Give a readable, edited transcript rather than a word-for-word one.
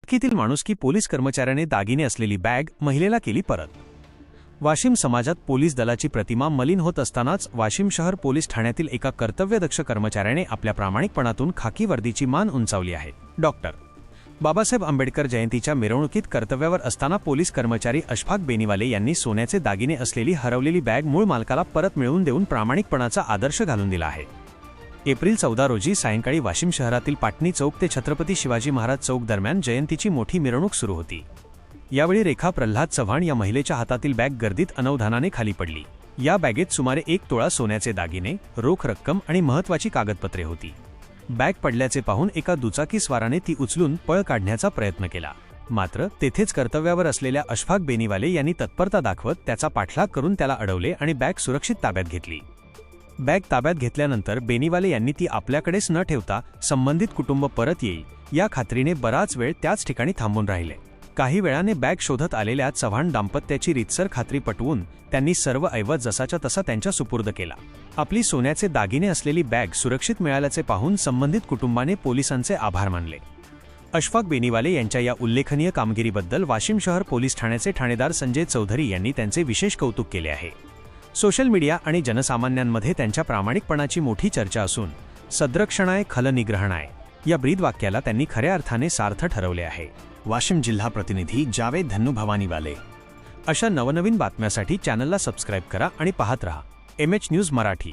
वाळकीतील माणुसकी पोलीस कर्मचाऱ्याने दागिने असलेली बॅग महिलेला केली परत। वाशिम समाजात पोलीस दलाची प्रतिमा मलिन होत असतानाच वाशिम शहर पोलीस ठाण्यातील एका कर्तव्यदक्ष कर्मचाऱ्याने आपल्या प्रामाणिकपणातून खाकी वर्दीची मान उंचावली आहे। डॉक्टर बाबासाहेब आंबेडकर जयंतीच्या मिरवणुकीत कर्तव्यावर असताना पोलीस कर्मचारी अशफाक बेनीवाले यांनी सोन्याचे दागिने असलेली हरवलेली बॅग मूळ मालकाला परत मिळवून देऊन प्रामाणिकपणाचा आदर्श घालून दिला आहे। एप्रिल 14 रोजी सायंकाळी वाशिम शहरातील पाटणी चौक ते छत्रपती शिवाजी महाराज चौक दरम्यान जयंतीची मोठी मिरवणूक सुरू होती। यावेळी रेखा प्रल्हाद चव्हाण या महिलेच्या हातातील बॅग गर्दीत अनवधानाने खाली पडली। या बॅगेत सुमारे 1 तोळा सोन्याचे दागिने, रोख रक्कम आणि महत्त्वाची कागदपत्रे होती। बॅग पडल्याचे पाहून एका दुचाकी स्वाराने ती उचलून पळ काढण्याचा प्रयत्न केला, मात्र तेथेच कर्तव्यावर असलेल्या अशफाक बेनीवाले यांनी तत्परता दाखवत त्याचा पाठलाग करून त्याला अडवले आणि बॅग सुरक्षित ताब्यात घेतली। बॅग ताब्यात घेतल्यानंतर बेनीवाले यांनी ती आपल्याकडेच न ठेवता संबंधित कुटुंब परत येईल या खात्रीने बराच वेळ त्याच ठिकाणी थांबून राहिले। काही वेळाने बॅग शोधत आलेल्या चव्हाण दाम्पत्याची रीतसर खात्री पटवून त्यांनी सर्व ऐवज जसाच्या तसा त्यांच्या सुपूर्द केला। आपली सोन्याचे दागिने असलेली बॅग सुरक्षित मिळाल्याचे पाहून संबंधित कुटुंबाने पोलिसांचे आभार मानले। अशफाक बेनीवाले यांच्या या उल्लेखनीय कामगिरीबद्दल वाशिम शहर पोलीस ठाण्याचे ठाणेदार संजय चौधरी यांनी त्यांचे विशेष कौतुक केले आहे। सोशल मीडिया आणि जनसामान्यांमध्ये त्यांच्या प्रामाणिकपणाची मोठी चर्चा असून सद्रक्षणाय खलनिग्रहणाय या ब्रीदवाक्याला त्यांनी खऱ्या अर्थाने सार्थ ठरवले आहे। वाशिम जिल्हा प्रतिनिधी जावेद धन्नू भवानीवाले। अशा नवनवीन बातम्यासाठी चॅनलला सबस्क्राईब करा आणि पाहत रहा MH न्यूज मराठी।